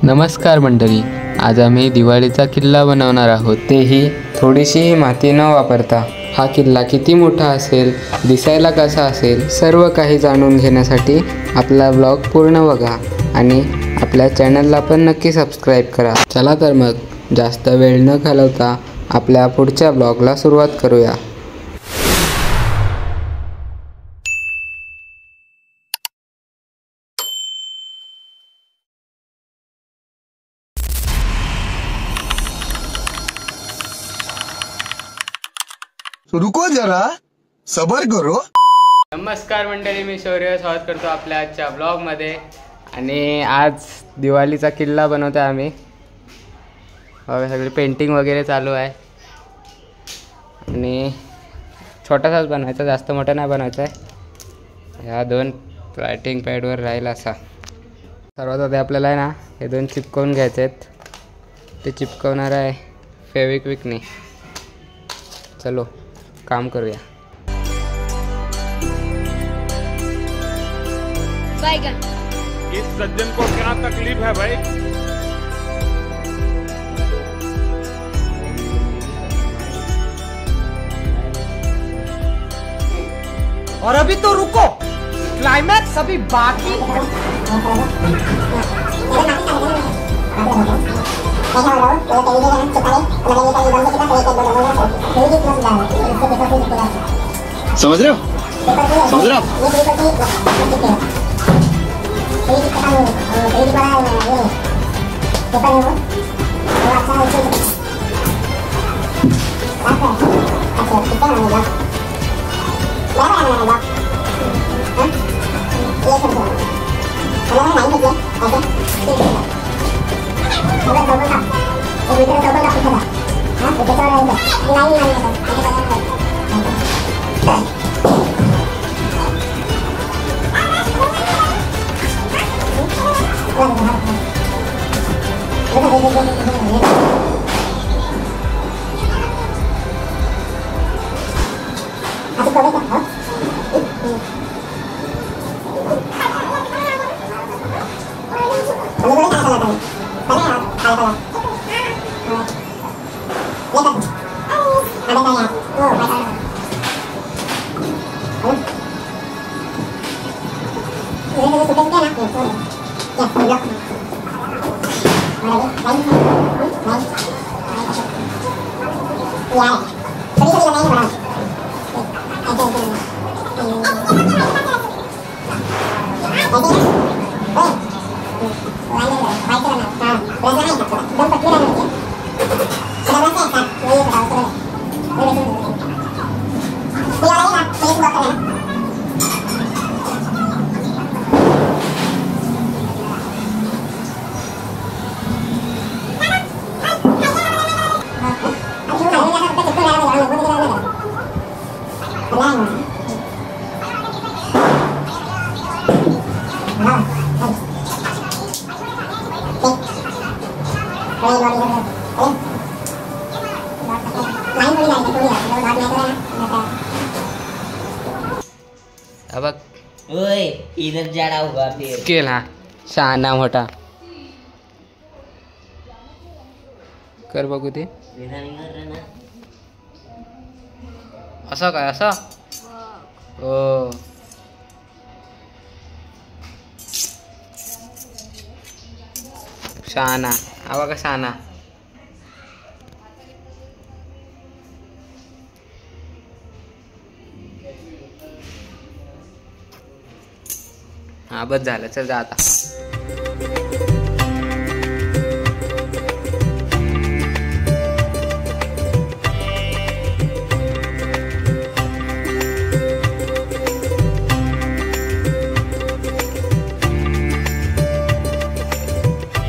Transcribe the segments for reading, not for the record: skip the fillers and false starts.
नमस्कार मंडळी, आज आम्ही दिवाळीचा किल्ला बनवणार आहोत, तेही थोडीशीही माती न वापरता। हा किल्ला किती मोठा असेल, दिसायला कसा असेल, सर्व काही जाणून घेण्यासाठी आपला ब्लॉग पूर्ण बघा आणि आपल्या चॅनलला पण नक्की सबस्क्राईब करा। चला तर मग जास्त वेळ न घालवता आपल्या पुढच्या ब्लॉगला सुरुवात करूया। रुको जरा सबर करो। नमस्कार मंडळी, मी शौर्य स्वागत करतो आपल्या आजच्या ब्लॉगमध्ये। आणि आज दिवाळीचा किल्ला बनवतो आम्ही। सगळी पेंटिंग वगैरे चालू आहे आणि छोटासाच बनवायचा, जास्त मोठा नाही बनवायचा आहे। ह्या दोन रायटिंग पॅडवर राहील असा। सर्वात आधी आपल्याला आहे ना हे दोन चिपकवून घ्यायचे आहेत। ते चिपकवणार आहे फेविक्विकने। चलो काम करूया। इस सज्जन को क्या तकलीफ है भाई? और अभी तो रुको, क्लाइमैक्स अभी बाकी है। समझ रहे हो? समझ रहे हो? अब ओए इधर जाड़ा हुआ फिर स्केल हा शहाणा मोठा कर बघू ते। असं काय असं? हो शहाणा, हा बघा शहाणा। हा बस झालं, चल जा आता।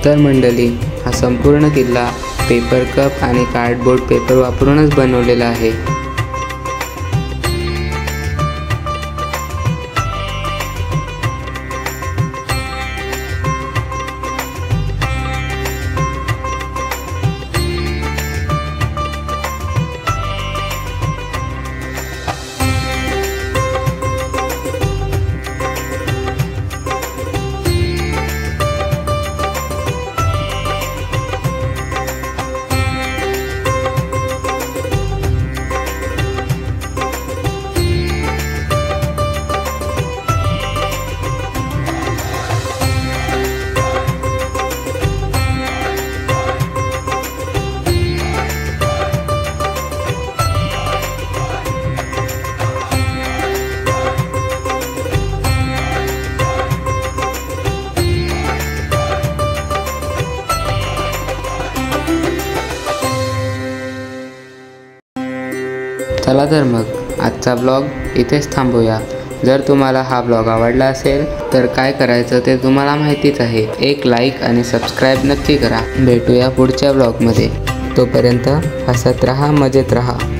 तर मंडळी, हा संपूर्ण किल्ला पेपर कप आणि कार्डबोर्ड पेपर वापरूनच बनवलेला आहे। चला तर मग आजचा ब्लॉग इथेच थांबूया. जर तुम्हाला हा ब्लॉग आवडला असेल तर काय करायचं ते तुम्हाला माहितीच आहे. एक लाईक आणि सबस्क्राईब नक्की करा. भेटूया पुढच्या ब्लॉगमध्ये. तोपर्यंत हसत राहा, मजेत राहा.